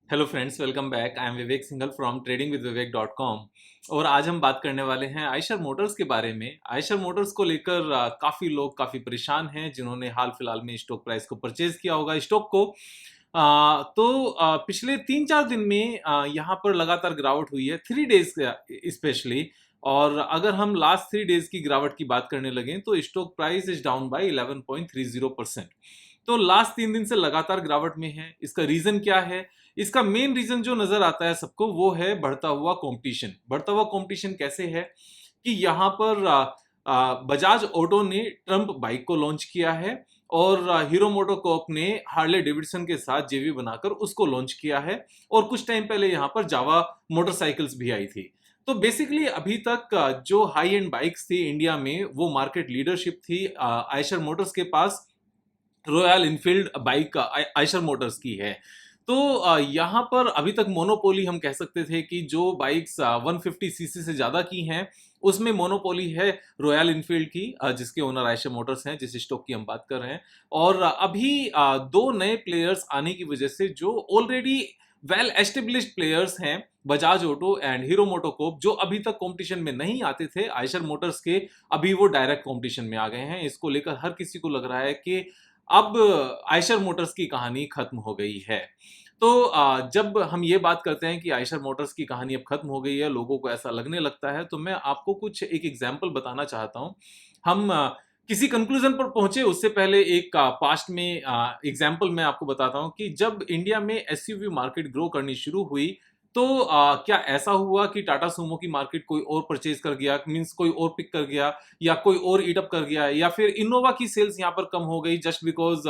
Hello friends, welcome back. I am Vivek Singhal from tradingwithvivek.com। और आज हम बात करने वाले हैं आयशर मोटर्स के बारे में। आयशर मोटर्स को लेकर काफ़ी लोग काफ़ी परेशान हैं जिन्होंने हाल फिलहाल में स्टॉक प्राइस को परचेज किया होगा स्टॉक को। पिछले 3-4 दिन में यहाँ पर लगातार गिरावट हुई है, 3 डेज स्पेशली। और अगर हम लास्ट 3 डेज की गिरावट की बात करने लगें तो stock price is down by 11.30%। तो लास्ट 3 दिन से लगातार गिरावट में है। इसका रीजन क्या है? इसका मेन रीजन जो नजर आता है सबको वो है बढ़ता हुआ कंपटीशन। बढ़ता हुआ कंपटीशन कैसे है कि यहाँ पर बजाज ऑटो ने ट्रम्प बाइक को लॉन्च किया है और हीरो मोटोकॉर्प ने हार्ले डेविडसन के साथ जेवी बनाकर उसको लॉन्च किया है। और कुछ टाइम पहले यहाँ पर जावा मोटरसाइकिल्स भी आई थी। तो बेसिकली अभी तक जो हाई एंड बाइक्स थी इंडिया में वो मार्केट लीडरशिप थी आयशर मोटर्स के पास। Royal Enfield bike Eicher Motors की है। तो यहाँ पर अभी तक मोनोपोली हम कह सकते थे कि जो बाइक्स 150 सीसी से ज्यादा की हैं उसमें मोनोपोली है रॉयल इनफील्ड की, जिसके ओनर आयशर मोटर्स हैं, जिस स्टॉक की हम बात कर रहे हैं। और अभी दो नए प्लेयर्स आने की वजह से जो ऑलरेडी वेल एस्टेब्लिश्ड प्लेयर्स हैं, Bajaj auto and hero MotoCorp, जो अभी तक कंपटीशन में नहीं आते थे आयशर मोटर्स के, अभी वो डायरेक्ट कंपटीशन में आ गए हैं। इसको लेकर हर किसी को लग रहा है कि अब आयशर मोटर्स की कहानी खत्म हो गई है। तो जब हम ये बात करते हैं कि आयशर मोटर्स की कहानी अब खत्म हो गई है, लोगों को ऐसा लगने लगता है, तो मैं आपको कुछ एक एग्जांपल बताना चाहता हूं। हम किसी कंक्लूजन पर पहुंचे उससे पहले एक पास्ट में एग्जांपल मैं आपको बताता हूं कि जब इंडिया में एसयूवी मार्केट ग्रो करनी शुरू हुई तो क्या ऐसा हुआ कि टाटा सुमो की मार्केट कोई और परचेज कर गया, मींस कोई और पिक कर गया, या कोई और ईट अप कर गया, या फिर इनोवा की सेल्स यहाँ पर कम हो गई जस्ट बिकॉज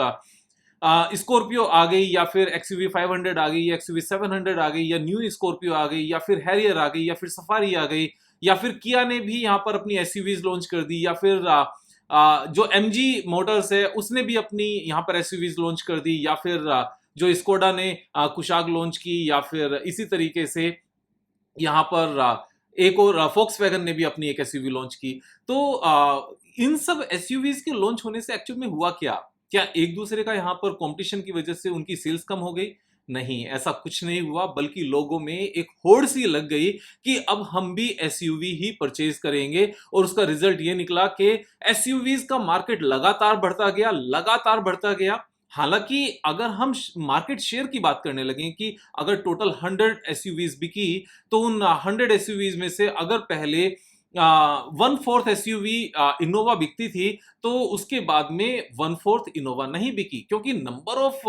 स्कॉर्पियो आ गई, या फिर एक्सयूवी 500 आ गई, या एक्सयूवी 700 आ गई, या न्यू स्कॉर्पियो आ गई, या फिर हैरियर आ गई, या फिर सफारी आ गई, या फिर किया ने भी यहाँ पर अपनी एसयूवीज लॉन्च कर दी, या फिर जो एमजी मोटर्स है उसने भी अपनी यहाँ पर एसयूवीज लॉन्च कर दी, या फिर जो स्कोडा ने कुशाग लॉन्च की, या फिर इसी तरीके से यहाँ पर एक और फोक्स वैगन ने भी अपनी एक एसयूवी लॉन्च की। तो इन सब एसयूवीज के लॉन्च होने से एक्चुअल में हुआ क्या? क्या एक दूसरे का यहाँ पर कंपटीशन की वजह से उनकी सेल्स कम हो गई? नहीं, ऐसा कुछ नहीं हुआ, बल्कि लोगों में एक होड़ सी लग गई कि अब हम भी एसयूवी ही परचेज करेंगे। और उसका रिजल्ट ये निकला कि एसयूवीज का मार्केट लगातार बढ़ता गया, लगातार बढ़ता गया। हालांकि अगर हम मार्केट शेयर की बात करने लगे कि अगर टोटल 100 एसयूवीज बिकी तो उन 100 एसयूवीज में से अगर पहले 1/4 एसयूवी इनोवा बिकती थी तो उसके बाद में 1/4 इनोवा नहीं बिकी, क्योंकि नंबर ऑफ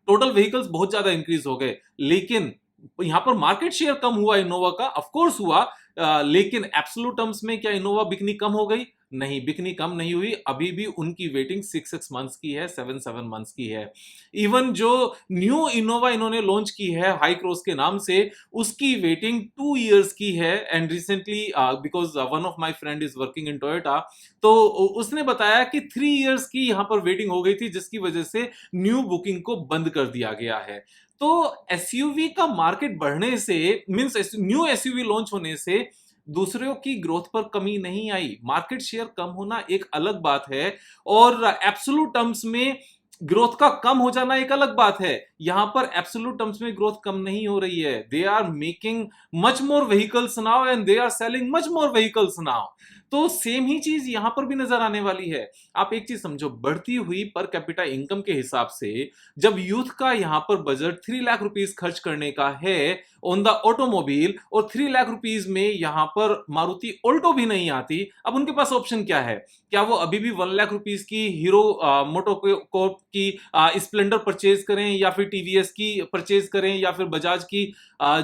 टोटल व्हीकल्स बहुत ज्यादा इंक्रीज हो गए। लेकिन यहां पर मार्केट शेयर कम हुआ इनोवा का, ऑफ कोर्स हुआ, लेकिन एब्सोल्यूट टर्म्स में क्या इनोवा बिकनी कम हो गई? नहीं, बिकनी कम नहीं हुई। अभी भी उनकी वेटिंग 6 मंथ्स की है, 7 मंथ्स की है। इवन जो न्यू इनोवा इन्होंने लॉन्च की है हाई क्रॉस के नाम से, उसकी वेटिंग 2 years की है। And recently because one of my friend is working in Toyota, तो उसने बताया कि 3 years की यहां पर वेटिंग हो गई थी, जिसकी वजह से न्यू बुकिंग को बंद कर दिया गया है। तो एसयूवी का मार्केट बढ़ने से, मींस न्यू एसयूवी लॉन्च होने से दूसरों की ग्रोथ पर कमी नहीं आई। मार्केट शेयर कम होना एक अलग बात है, और एब्सोल्यूट टर्म्स में ग्रोथ का कम हो जाना एक अलग बात है। यहां पर एब्सोल्यूट टर्म्स में ग्रोथ कम नहीं हो रही है। They are making much more vehicles now and they are selling much more vehicles now. तो सेम ही चीज यहां पर भी नजर आने वाली है। आप एक चीज समझो, बढ़ती हुई पर कैपिटा इनकम के हिसाब से जब यूथ का यहां पर बजट 3 लाख रुपीज खर्च करने का है ऑन द ऑटोमोबाइल, और 3 लाख रुपीज में यहां पर मारुति ऑल्टो भी नहीं आती, अब उनके पास ऑप्शन क्या है? क्या वो अभी भी 1 लाख रुपीज की हीरो मोटोकॉर्प की स्प्लेंडर परचेज करें, या फिर टीवीएस की परचेज करें, या फिर बजाज की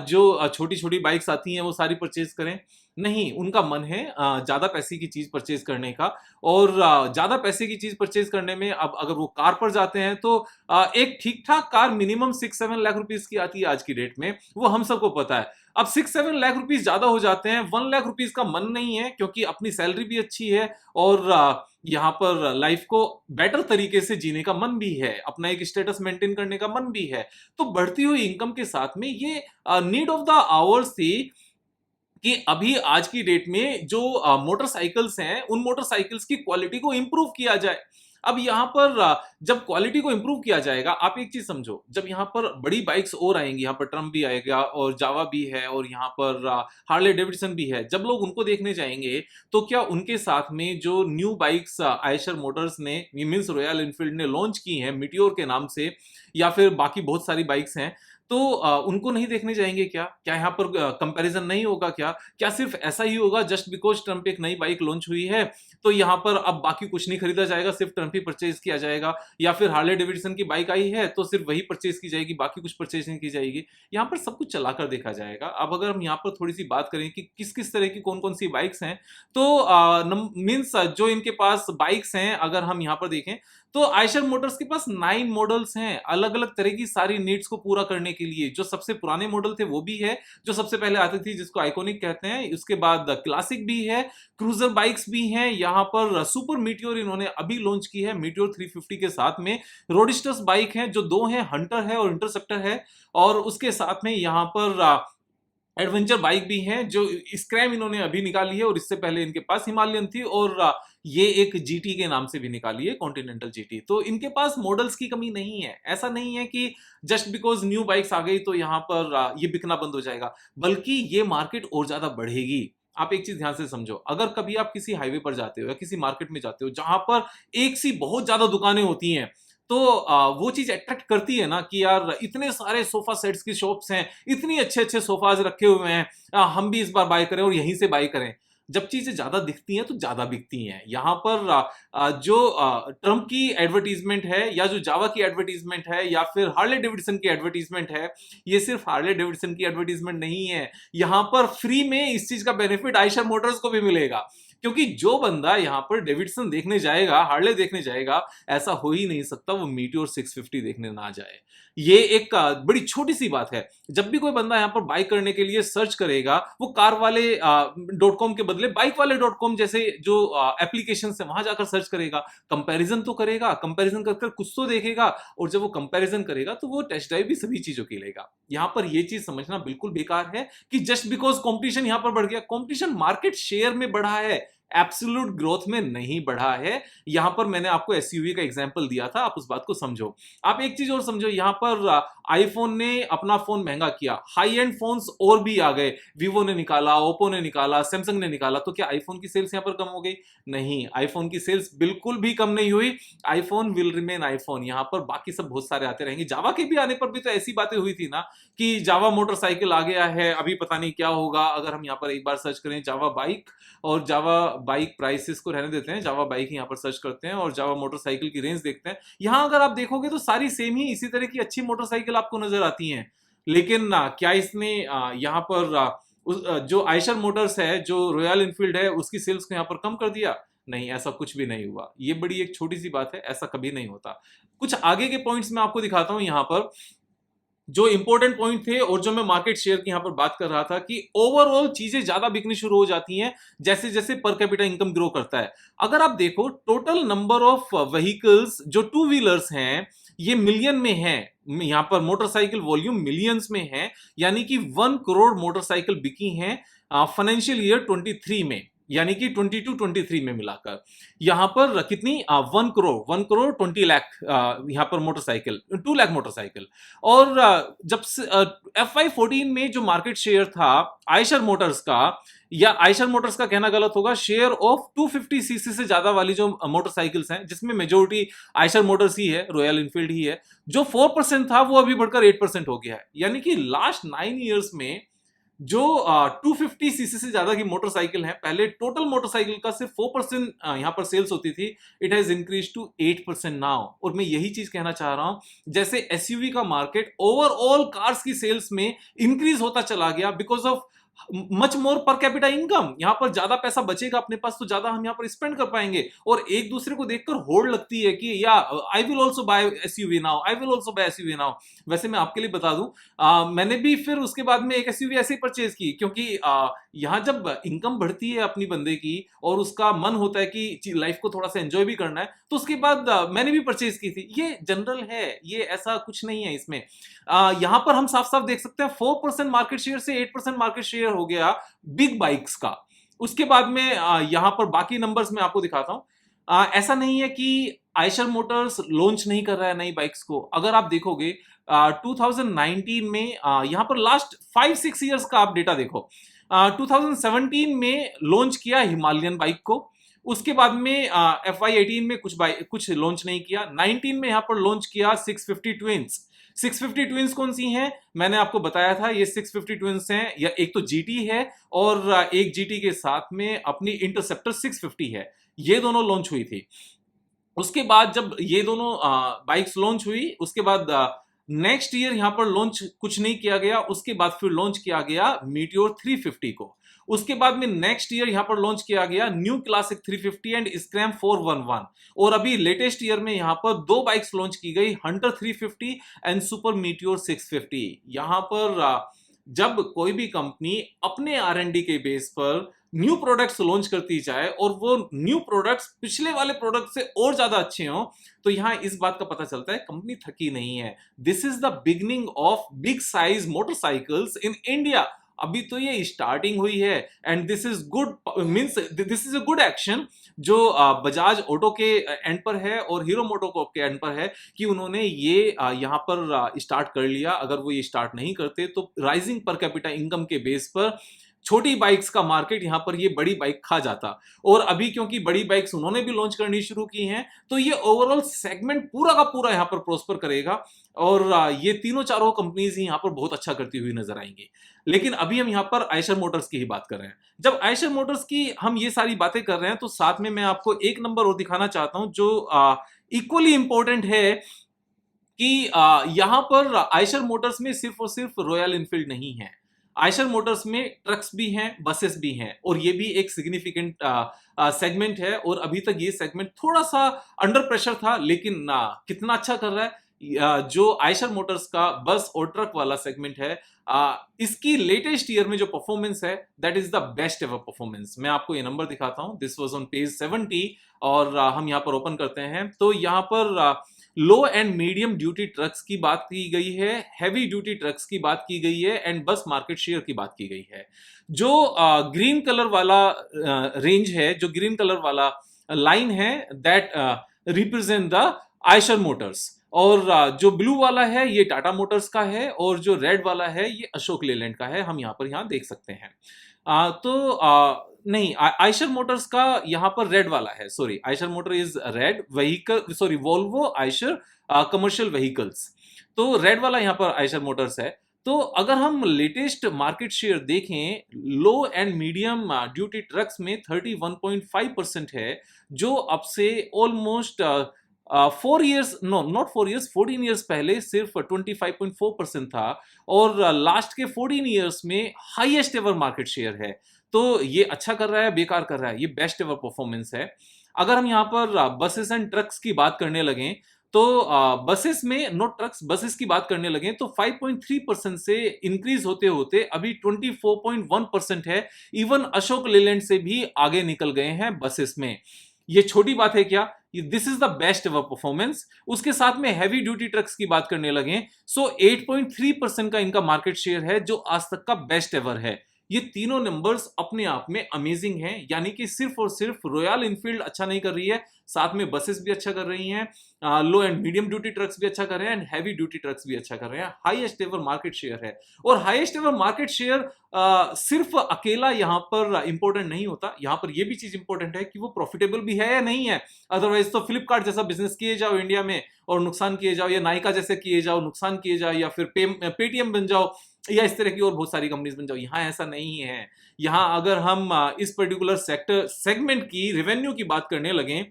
जो छोटी छोटी बाइक्स आती हैं वो सारी परचेज करें? नहीं, उनका मन है ज्यादा पैसे की चीज परचेज करने का। और ज्यादा पैसे की चीज परचेज करने में अब अगर वो कार पर जाते हैं तो एक ठीक ठाक कार मिनिमम 6-7 लाख रुपीज की आती है आज की डेट में, वो हम सबको पता है। अब 6-7 लाख रुपीज ज्यादा हो जाते हैं, 1 लाख रुपीज का मन नहीं है, क्योंकि अपनी सैलरी भी अच्छी है और यहाँ पर लाइफ को बेटर तरीके से जीने का मन भी है, अपना एक स्टेटस मेंटेन करने का मन भी है। तो बढ़ती हुई इनकम के साथ में ये नीड ऑफ द आवर्स थी कि अभी आज की डेट में जो मोटरसाइकिल्स हैं उन मोटरसाइकिल्स की क्वालिटी को इंप्रूव किया जाए। अब यहाँ पर जब क्वालिटी को इंप्रूव किया जाएगा, आप एक चीज समझो, जब यहाँ पर बड़ी बाइक्स और आएंगी, यहाँ पर ट्रम्प भी आएगा और जावा भी है और यहाँ पर हार्ले डेविडसन भी है, जब लोग उनको देखने जाएंगे तो क्या उनके साथ में जो न्यू बाइक्स आयशर मोटर्स ने मींस रॉयल एनफील्ड ने लॉन्च की हैं मीटियोर के नाम से, या फिर बाकी बहुत सारी बाइक्स हैं, तो उनको नहीं देखने जाएंगे क्या? क्या यहाँ पर कंपैरिजन नहीं होगा क्या? क्या सिर्फ ऐसा ही होगा जस्ट बिकॉज ट्रम्प एक नई बाइक लॉन्च हुई है तो यहाँ पर अब बाकी कुछ नहीं खरीदा जाएगा, सिर्फ ट्रम्प ही परचेज किया जाएगा? या फिर हार्ले डेविडसन की बाइक आई है तो सिर्फ वही परचेज की जाएगी, बाकी कुछ परचेज नहीं की जाएगी? यहाँ पर सब कुछ चलाकर देखा जाएगा। अब अगर हम यहाँ पर थोड़ी सी बात करें कि किस किस तरह की कौन कौन सी बाइक्स हैं, तो मीन्स जो इनके पास बाइक्स हैं अगर हम यहाँ पर देखें तो आयशर मोटर्स के पास 9 मॉडल्स हैं अलग अलग तरह की सारी नीड्स को पूरा करने के लिए। जो सबसे पुराने मॉडल थे वो भी है, जो सबसे पहले आती थी जिसको आइकॉनिक कहते हैं, उसके बाद क्लासिक भी है, क्रूजर बाइक्स भी हैं, यहाँ पर सुपर मीटियोर इन्होंने अभी लॉन्च की है मीटियोर 350 के साथ में। रोडिस्टर्स बाइक हैं जो दो हैं, हंटर है और इंटरसेप्टर है, और उसके साथ में यहाँ पर एडवेंचर बाइक भी है जो स्क्रैम इन्होंने अभी निकाली है, और इससे पहले इनके पास हिमालयन थी, और ये एक जीटी के नाम से भी निकाली है, कॉन्टिनेंटल जीटी। तो इनके पास मॉडल्स की कमी नहीं है। ऐसा नहीं है कि जस्ट बिकॉज न्यू बाइक्स आ गई तो यहाँ पर ये बिकना बंद हो जाएगा, बल्कि ये मार्केट और ज्यादा बढ़ेगी। आप एक चीज ध्यान से समझो, अगर कभी आप किसी हाईवे पर जाते हो या किसी मार्केट में जाते हो जहां पर एक सी बहुत ज्यादा दुकानें होती हैं, तो वो चीज अट्रैक्ट करती है ना कि यार इतने सारे सोफा सेट्स की शॉप्स हैं, इतनी अच्छे अच्छे सोफाज रखे हुए हैं, हम भी इस बार बाय करें और यहीं से बाय करें। जब चीजें ज्यादा दिखती हैं तो ज्यादा बिकती हैं। यहाँ पर जो ट्रम्प की एडवर्टीजमेंट है या जो जावा की एडवर्टीजमेंट है या फिर हार्ले डेविडसन की एडवर्टीजमेंट है, ये सिर्फ हार्ले डेविडसन की एडवर्टीजमेंट नहीं है, यहाँ पर फ्री में इस चीज का बेनिफिट आयशर मोटर्स को भी मिलेगा। क्योंकि जो बंदा यहाँ पर डेविडसन देखने जाएगा, हार्ले देखने जाएगा, ऐसा हो ही नहीं सकता वो मीटियोर 650 देखने ना जाए। ये एक बड़ी छोटी सी बात है। जब भी कोई बंदा यहाँ पर बाइक करने के लिए सर्च करेगा, वो कार वाले .com के बदले बाइक वाले .com जैसे जो एप्लीकेशन है वहां जाकर सर्च करेगा, कंपैरिजन तो करेगा, कंपैरिजन कर कुछ तो देखेगा, और जब वो कंपैरिजन करेगा तो वो टेस्ट ड्राइव भी सभी चीजों की लेगा। यहाँ पर ये चीज समझना बिल्कुल बेकार है कि जस्ट बिकॉज कंपटीशन यहाँ पर बढ़ गया। कंपटीशन मार्केट शेयर में बढ़ा है, एब्सोल्यूट ग्रोथ में नहीं बढ़ा है। यहां पर मैंने आपको एसयूवी का एग्जांपल दिया था, आप उस बात को समझो। आप एक चीज और समझो, यहां पर आईफोन ने अपना फोन महंगा किया, हाई एंड फोन्स और भी आ गए, वीवो ने निकाला, ओप्पो ने निकाला, सैमसंग ने निकाला, तो क्या आईफोन की सेल्स यहां पर कम हो गई? नहीं, आईफोन की सेल्स बिल्कुल भी कम नहीं हुई। आईफोन विल रिमेन आईफोन, यहां पर बाकी सब बहुत सारे आते रहेंगे। जावा के भी आने पर भी तो ऐसी बातें हुई थी ना कि जावा मोटरसाइकिल आ गया है, अभी पता नहीं क्या होगा। अगर हम यहाँ पर एक बार सर्च करें जावा बाइक, और जावा बाइक प्राइसेस को रहने देते हैं, जावा बाइक यहाँ पर सर्च करते हैं और जावा मोटरसाइकिल की रेंज देखते हैं, यहाँ अगर आप देखोगे तो सारी सेम ही इसी तरह की अच्छी मोटरसाइकिल आपको नजर आती हैं। लेकिन क्या इसने यहाँ पर जो आयशर मोटर्स है, जो रॉयल एनफील्ड है, उसकी सेल्स को यहाँ पर कम कर दिया? नहीं, ऐसा कुछ भी नहीं हुआ। ये बड़ी एक छोटी सी बात है, ऐसा कभी नहीं होता। कुछ आगे के पॉइंट्स मैं आपको दिखाता हूं यहाँ पर, जो इंपॉर्टेंट पॉइंट थे और जो मैं मार्केट शेयर की यहां पर बात कर रहा था कि ओवरऑल चीजें ज्यादा बिकनी शुरू हो जाती हैं जैसे जैसे पर कैपिटा इनकम ग्रो करता है। अगर आप देखो टोटल नंबर ऑफ व्हीकल्स जो टू व्हीलर्स हैं ये मिलियन में है, यहां पर मोटरसाइकिल वॉल्यूम मिलियंस में है, यानी कि 1 करोड़ मोटरसाइकिल बिकी हैं फाइनेंशियल ईयर 23 में, यानी कि 22-23 में मिलाकर। यहां पर कितनी 1 करोड़ 20 लाख यहां पर मोटरसाइकिल, 2 लाख मोटरसाइकिल। और जब FY14 में जो मार्केट शेयर था आयशर मोटर्स का, या आयशर मोटर्स का कहना गलत होगा, शेयर ऑफ 250 सीसी से ज्यादा वाली जो मोटरसाइकिल्स हैं, जिसमें मेजोरिटी आयशर मोटर्स ही है, रॉयल एनफील्ड ही है, जो 4% था वो अभी बढ़कर 8% हो गया है। यानी कि लास्ट 9 ईयर्स में जो 250 सीसी से ज्यादा की मोटरसाइकिल है, पहले टोटल मोटरसाइकिल का सिर्फ 4% यहां पर सेल्स होती थी, it has increase to 8% now. और मैं यही चीज कहना चाह रहा हूं, जैसे एसयूवी का मार्केट ओवरऑल कार्स की सेल्स में इंक्रीज होता चला गया because of much more per capita income, यहां पर ज्यादा पैसा बचेगा अपने पास तो ज्यादा हम यहां पर स्पेंड कर पाएंगे, और एक दूसरे को देखकर होड़ लगती है कि या I will also by SUV now, I will also by SUV now. वैसे मैं आपके लिए बता दूं, मैंने भी फिर उसके बाद में एक एसयूवी ऐसे ही परचेज की, क्योंकि यहां जब इनकम बढ़ती है अपनी बंदे की और उसका मन होता है कि लाइफ को थोड़ा सा एंजॉय भी करना है, तो उसके बाद मैंने भी परचेज की थी। ये जनरल है, ये ऐसा कुछ नहीं है इसमें। यहां पर हम साफ साफ देख सकते हैं 4% मार्केट शेयर से 8% मार्केट शेयर हो गया बिग बाइक्स का। उसके बाद में यहां पर बाकी नंबर्स मैं आपको दिखाता हूं। ऐसा नहीं है कि आयशर मोटर्स लॉन्च नहीं कर रहा है नई बाइक्स को। अगर आप देखोगे 2019 में यहाँ पर लास्ट 5-6 इयर्स का आप डेटा देखो। 2017 में लॉन्च किया हिमालयन बाइक को, उसके बाद में FY18 में कुछ लॉन्च नहीं किया। 19 में यहाँ पर लॉन्च किया 650 ट्विंस। 650 ट्विंस कौन सी हैं? मैंने आपको बताया था ये 650 ट्विंस हैं, या एक तो GT है और एक GT के साथ में अपनी इंटरसेप्टर 650 है। ये दोनों लॉन्च हुई थी। उसके बाद जब ये दोनों बाइक्स लॉन्च हुई, उसके बाद नेक्स्ट ईयर यहां पर लॉन्च कुछ नहीं किया गया। उसके बाद फिर लॉन्च किया गया मीटियोर 350 को। उसके बाद में नेक्स्ट ईयर यहां पर लॉन्च किया गया न्यू क्लासिक 350 एंड स्क्रैम 411। और अभी लेटेस्ट ईयर में यहां पर दो बाइक्स लॉन्च की गई, हंटर 350 एंड सुपर मीटियोर 650। यहां पर जब कोई भी कंपनी अपने R&D के बेस पर न्यू प्रोडक्ट्स लॉन्च करती जाए और वो न्यू प्रोडक्ट्स पिछले वाले प्रोडक्ट से और ज्यादा अच्छे हों, तो यहां इस बात का पता चलता है कंपनी थकी नहीं है। This is the beginning of big size motorcycles in India. अभी तो ये स्टार्टिंग हुई है and this is good, means this is a good action जो बजाज ऑटो के एंड पर है और हीरो मोटोकॉर्प के एंड पर है कि उन्होंने ये यहां पर स्टार्ट कर लिया। अगर वो ये स्टार्ट नहीं करते तो राइजिंग पर कैपिटा इनकम के बेस पर छोटी बाइक्स का मार्केट यहां पर ये बड़ी बाइक खा जाता। और अभी क्योंकि बड़ी बाइक्स उन्होंने भी लॉन्च करनी शुरू की हैं, तो ये ओवरऑल सेगमेंट पूरा का पूरा यहां पर प्रोस्पर करेगा और ये तीनों चारों कंपनीज ही यहां पर बहुत अच्छा करती हुई नजर आएंगी। लेकिन अभी हम यहां पर आयशर मोटर्स की ही बात कर रहे हैं। जब आयशर मोटर्स की हम ये सारी बातें कर रहे हैं, तो साथ में मैं आपको एक नंबर और दिखाना चाहता हूं जो इक्वली इंपॉर्टेंट है कि यहां पर आयशर मोटर्स में सिर्फ और सिर्फ रॉयल इनफील्ड नहीं है। आयशर मोटर्स में ट्रक्स भी हैं, बसेस भी हैं, और ये भी एक सिग्निफिकेंट सेगमेंट है। और अभी तक ये सेगमेंट थोड़ा सा अंडर प्रेशर था, लेकिन कितना अच्छा कर रहा है। जो आयशर मोटर्स का बस और ट्रक वाला सेगमेंट है, इसकी लेटेस्ट ईयर में जो परफॉर्मेंस है that is the best ever performance. मैं आपको ये नंबर दिखाता हूं, दिस वाज ऑन पेज 70 और हम यहां पर ओपन करते हैं तो यहां पर लो एंड मीडियम ड्यूटी ट्रक्स की बात की गई है, हैवी ड्यूटी ट्रक्स की बात की गई है एंड बस मार्केट शेयर की बात की गई है। जो ग्रीन कलर वाला रेंज है, जो ग्रीन कलर वाला लाइन है, that represent the Eicher Motors. और जो ब्लू वाला है ये टाटा मोटर्स का है और जो रेड वाला है ये अशोक लेलैंड का है। हम यहाँ देख सकते हैं। नहीं, आयशर मोटर्स का यहाँ पर रेड वाला है, sorry, Eicher motor is red vehicle, sorry, Volvo Eicher commercial vehicles. तो रेड वाला यहाँ पर आयशर मोटर्स है। तो अगर हम लेटेस्ट मार्केट शेयर देखें, low and medium duty trucks में 31.5% है, जो अब से almost 4 years, no not 4 years, 14 years पहले सिर्फ 25.4% था। और लास्ट के 14 इयर्स में हाईएस्ट एवर मार्केट शेयर है। तो ये अच्छा कर रहा है, बेकार कर रहा है, ये बेस्ट एवर परफॉर्मेंस है। अगर हम यहाँ पर बसेस एंड ट्रक्स की बात करने लगे तो बसेस में, नॉट ट्रक्स, बसेस की बात करने लगे तो 5.3% से इंक्रीज होते होते अभी 24.1% है। इवन अशोक लेलैंड से भी आगे निकल गए हैं बसेस में। ये छोटी बात है क्या? This is the best ever performance. उसके साथ में हैवी ड्यूटी ट्रक्स की बात करने लगे सो 8.3% का इनका मार्केट शेयर है, जो आज तक का बेस्ट एवर है। ये तीनों नंबर्स अपने आप में अमेजिंग हैं, यानी कि सिर्फ और सिर्फ रॉयल इनफील्ड अच्छा नहीं कर रही है, साथ में बसेस भी अच्छा कर रही हैं, लो एंड मीडियम ड्यूटी ट्रक्स भी अच्छा कर रहे हैं एंड हैवी ड्यूटी ट्रक्स भी अच्छा कर रहे हैं। हाईएस्ट एवर मार्केट शेयर है। और हाईएस्ट एवर मार्केट शेयर सिर्फ अकेला यहाँ पर इंपॉर्टेंट नहीं होता, यहाँ पर यह भी चीज इंपॉर्टेंट है कि वो प्रॉफिटेबल भी है या नहीं है। अदरवाइज तो फ्लिपकार्ट जैसा बिजनेस किए जाओ इंडिया में और नुकसान किए जाओ, या नायका जैसे किए जाओ नुकसान किए जाओ, या फिर पेटीएम बन जाओ, या इस तरह की और बहुत सारी कंपनीज बन जाओ। यहाँ ऐसा नहीं है। यहाँ अगर हम इस पर्टिकुलर सेगमेंट की रेवेन्यू की बात करने लगे,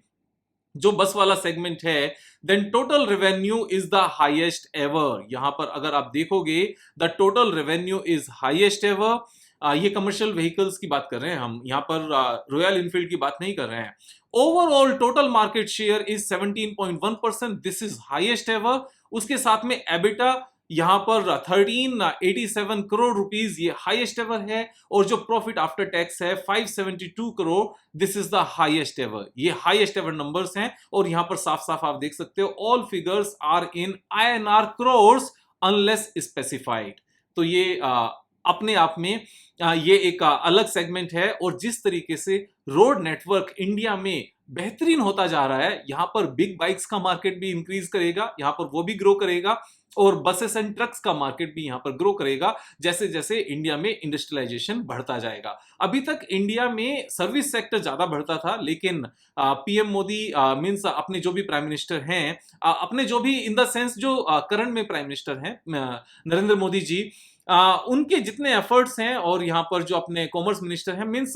जो बस वाला सेगमेंट है, then total revenue is the highest ever. यहां पर अगर आप देखोगे the total revenue is highest ever. ये कमर्शियल व्हीकल्स की बात कर रहे हैं हम, यहां पर रॉयल इनफील्ड की बात नहीं कर रहे हैं। Overall total market share is 17.1%, this is highest ever. उसके साथ में एबिटा यहां पर 1387 करोड़ रुपीस, ये हाईएस्ट एवर है। और जो प्रॉफिट आफ्टर टैक्स है 572 crore, this is the highest ever. ये हाईएस्ट एवर नंबर्स हैं और यहां पर साफ साफ आप देख सकते हो all figures are in INR crores unless specified. तो ये अपने आप में ये एक अलग सेगमेंट है। और जिस तरीके से रोड नेटवर्क इंडिया में बेहतरीन होता जा रहा है। यहाँ पर बिग बाइक्स का मार्केट भी इंक्रीज करेगा, यहाँ पर वो भी ग्रो करेगा, और बसेस एंड ट्रक्स का मार्केट भी यहाँ पर ग्रो करेगा जैसे जैसे इंडिया में इंडस्ट्रियलाइजेशन बढ़ता जाएगा। अभी तक इंडिया में सर्विस सेक्टर ज्यादा बढ़ता था, लेकिन पीएम मोदी मींस अपने जो भी प्राइम मिनिस्टर हैं, अपने जो भी इन द सेंस जो करंट में प्राइम मिनिस्टर हैं नरेंद्र मोदी जी, उनके जितने एफर्ट्स हैं, और यहाँ पर जो अपने कॉमर्स मिनिस्टर हैं, मींस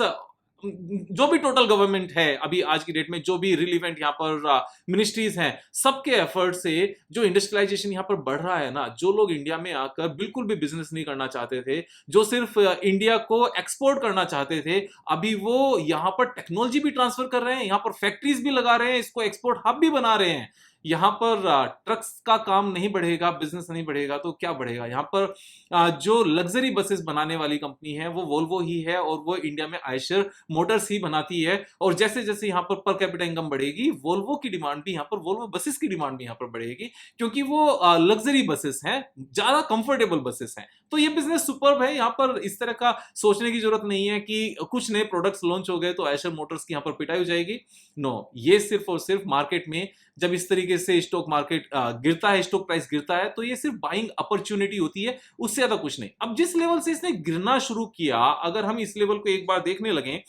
जो भी टोटल गवर्नमेंट है अभी आज की डेट में, जो भी रिलीवेंट यहाँ पर मिनिस्ट्रीज हैं, सबके एफर्ट से जो इंडस्ट्रियलाइजेशन यहाँ पर बढ़ रहा है ना, जो लोग इंडिया में आकर बिल्कुल भी बिजनेस नहीं करना चाहते थे, जो सिर्फ इंडिया को एक्सपोर्ट करना चाहते थे, अभी वो यहाँ पर टेक्नोलॉजी भी ट्रांसफर कर रहे हैं, यहाँ पर फैक्ट्रीज भी लगा रहे हैं, इसको एक्सपोर्ट हब भी बना रहे हैं। यहाँ पर ट्रक्स का काम नहीं बढ़ेगा, बिजनेस नहीं बढ़ेगा तो क्या बढ़ेगा? यहाँ पर जो लग्जरी बसेस बनाने वाली कंपनी है वो वोल्वो ही है, और वो इंडिया में आयशर मोटर्स ही बनाती है। और जैसे जैसे यहाँ पर कैपिटा इनकम बढ़ेगी, वोल्वो की डिमांड भी यहाँ पर, वोल्वो बसेस की डिमांड भी यहाँ पर बढ़ेगी, क्योंकि वो लग्जरी बसेस हैं, ज्यादा कंफर्टेबल बसेस हैं। तो ये बिजनेस सुपर्ब है। यहाँ पर इस तरह का सोचने की जरूरत नहीं है कि कुछ नए प्रोडक्ट्स लॉन्च हो गए तो आयशर मोटर्स की यहाँ पर पिटाई हो जाएगी। नो, ये सिर्फ और सिर्फ मार्केट में जब इस तरीके से स्टॉक मार्केट गिरता है, स्टॉक प्राइस गिरता है, तो ये सिर्फ बाइंग अपॉर्चुनिटी होती है, उससे ज्यादा कुछ नहीं। अब जिस लेवल से इसने गिरना शुरू किया, अगर हम इस लेवल को एक बार देखने लगे,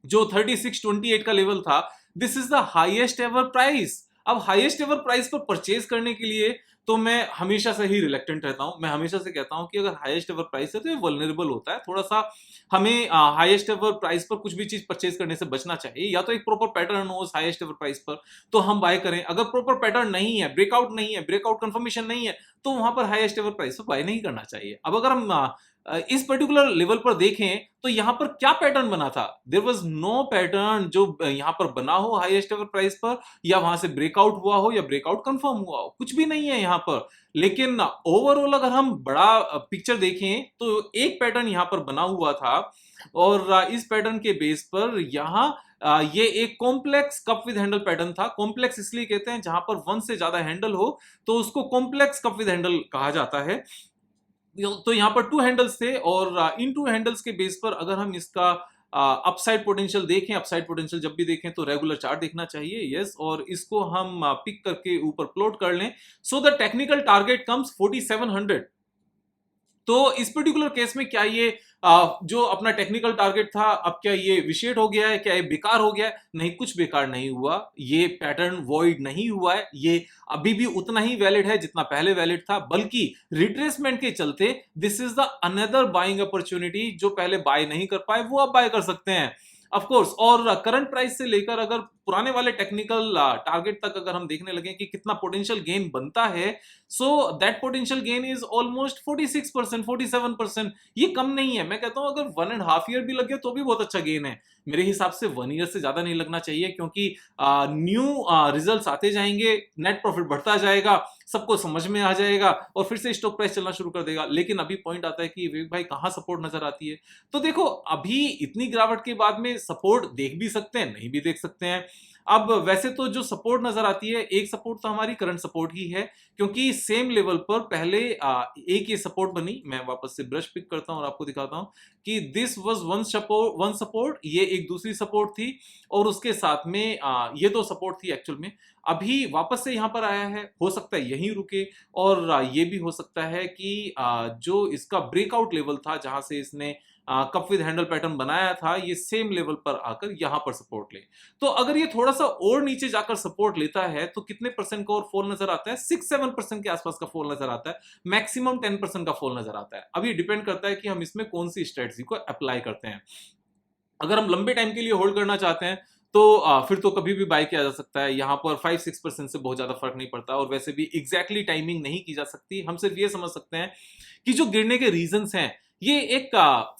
जो 3628 का लेवल था, this is the highest ever price. अब हाईएस्ट एवर प्राइस पर परचेज करने के लिए तो मैं हमेशा से ही रिलेक्टेंट रहता हूं। मैं हमेशा से कहता हूं कि अगर हाईएस्ट एवर प्राइस है तो ये वल्नरेबल होता है थोड़ा सा। हमें हाईएस्ट एवर प्राइस पर कुछ भी चीज परचेज करने से बचना चाहिए। या तो एक प्रॉपर पैटर्न हो उस हाईएस्ट एवर प्राइस पर तो हम बाय करें, अगर प्रॉपर पैटर्न नहीं है, ब्रेकआउट नहीं है, ब्रेकआउट कंफर्मेशन नहीं है, तो वहां पर हाईएस्ट एवर प्राइस पर बाय नहीं करना चाहिए। अब अगर हम इस पर्टिकुलर लेवल पर देखें तो यहां पर क्या पैटर्न बना था? देयर वाज नो पैटर्न जो यहां पर बना हो हाईएस्ट एवर प्राइस पर, या वहां से ब्रेकआउट हुआ हो, या ब्रेकआउट कंफर्म हुआ हो, कुछ भी नहीं है यहां पर। लेकिन ओवरऑल अगर हम बड़ा पिक्चर देखें तो एक पैटर्न यहां पर बना हुआ था, और इस पैटर्न के बेस पर यहां ये एक complex cup with handle pattern था। कॉम्प्लेक्स इसलिए कहते हैं जहां पर वन से ज्यादा हैंडल हो तो उसको कॉम्प्लेक्स कप विद हैंडल कहा जाता है। तो यहां पर टू हैंडल्स थे, और इन टू हैंडल्स के बेस पर अगर हम इसका अपसाइड पोटेंशियल देखें, अपसाइड पोटेंशियल जब भी देखें तो रेगुलर चार्ट देखना चाहिए, यस, और इसको हम पिक करके ऊपर प्लॉट कर लें। So the technical target comes 4700। तो इस पर्टिकुलर केस में क्या ये जो अपना टेक्निकल टारगेट था, अब क्या ये विशेड हो गया है? क्या ये बेकार हो गया है? नहीं, कुछ बेकार नहीं हुआ। ये पैटर्न वॉइड नहीं हुआ है, ये अभी भी उतना ही वैलिड है जितना पहले वैलिड था, बल्कि रिट्रेसमेंट के चलते this is the another buying opportunity. जो पहले बाय नहीं कर पाए वो अब बाय कर सकते हैं ऑफ कोर्स। और करंट प्राइस से लेकर अगर पुराने वाले टेक्निकल टारगेट तक अगर हम देखने लगे कि कितना पोटेंशियल गेन बनता है, so that potential gain is almost 46%, 47%। ये कम नहीं है। मैं कहता हूं अगर 1.5 ईयर भी लगे तो भी बहुत अच्छा गेन है। मेरे हिसाब से 1 ईयर से ज्यादा नहीं लगना चाहिए, क्योंकि न्यू रिजल्ट्स आते जाएंगे, नेट प्रॉफिट बढ़ता जाएगा, सबको समझ में आ जाएगा, और फिर से स्टॉक प्राइस चलना शुरू कर देगा। लेकिन अभी पॉइंट आता है कि विवेक भाई कहां सपोर्ट नजर आती है? तो देखो, अभी इतनी गिरावट के बाद में सपोर्ट देख भी सकते हैं, नहीं भी देख सकते हैं। अब वैसे तो जो सपोर्ट नजर आती है, एक सपोर्ट तो हमारी करंट सपोर्ट ही है, क्योंकि सेम लेवल पर पहले एक ये सपोर्ट बनी। मैं वापस से ब्रश पिक करता हूं और आपको दिखाता हूं कि दिस वाज वन सपोर्ट, ये एक दूसरी सपोर्ट थी, और उसके साथ में ये दो सपोर्ट थी एक्चुअल में। अभी वापस से यहां पर आया है, हो सकता है यहीं रुके, और ये भी हो सकता है कि जो इसका ब्रेकआउट लेवल था जहां से इसने कप विद हैंडल पैटर्न बनाया था, ये सेम लेवल पर आकर यहां पर सपोर्ट ले। तो अगर ये थोड़ा सा और नीचे जाकर सपोर्ट लेता है तो कितने परसेंट का और फॉल नजर आता है? 6-7% के आसपास का फॉल नजर आता है, मैक्सिमम 10% का फॉल नजर आता है। अब ये डिपेंड करता है कि हम इसमें कौन सी स्ट्रेटजी को अप्लाई करते हैं। अगर हम लंबे टाइम के लिए होल्ड करना चाहते हैं तो फिर तो कभी भी बाय किया जा सकता है। यहाँ पर 5-6% से बहुत ज्यादा फर्क नहीं पड़ता, और वैसे भी एग्जैक्टली टाइमिंग नहीं की जा सकती। हम सिर्फ ये समझ सकते हैं कि जो गिरने के रीजंस हैं, ये एक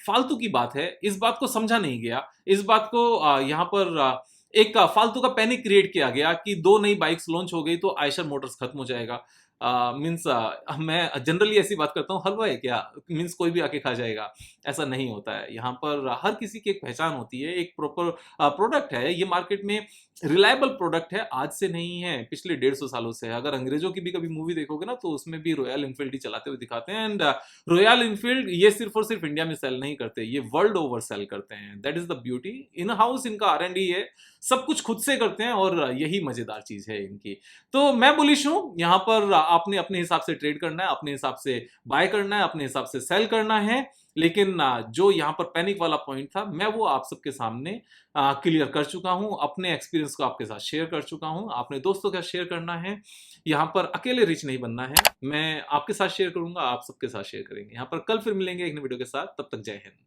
फालतू की बात है, इस बात को समझा नहीं गया। इस बात को यहाँ पर एक फालतू का पैनिक क्रिएट किया गया कि 2 नई बाइक्स लॉन्च हो गई तो आयशर मोटर्स खत्म हो जाएगा। मीन्स मैं जनरली ऐसी बात करता हूँ, हलवा है क्या, मीन्स कोई भी आके खा जाएगा, ऐसा नहीं होता है। यहाँ पर हर किसी की एक पहचान होती है, एक प्रॉपर प्रोडक्ट है ये, मार्केट में रिलायबल प्रोडक्ट है, आज से नहीं है, पिछले 150 सालों से है। अगर अंग्रेजों की भी कभी मूवी देखोगे ना तो उसमें भी रॉयल एनफील्ड ही चलाते हुए दिखाते हैं। एंड रॉयल एनफील्ड ये सिर्फ और सिर्फ इंडिया में सेल नहीं करते, ये वर्ल्ड ओवर सेल करते हैं। That is the beauty, in house इनका R&D है, सब कुछ खुद से करते हैं और यही मजेदार चीज है इनकी। तो मैं बुलिश हूं, यहाँ पर आपने अपने हिसाब से ट्रेड करना है, अपने हिसाब से बाय करना है, अपने हिसाब से सेल करना है। लेकिन जो यहाँ पर पैनिक वाला पॉइंट था, मैं वो आप सबके सामने क्लियर कर चुका हूं, अपने एक्सपीरियंस को आपके साथ शेयर कर चुका हूं। आपने दोस्तों के साथ शेयर करना है, यहाँ पर अकेले रिच नहीं बनना है। मैं आपके साथ शेयर करूंगा, आप सबके साथ शेयर करेंगे। यहाँ पर कल फिर मिलेंगे एक नई वीडियो के साथ, तब तक जय हिंद।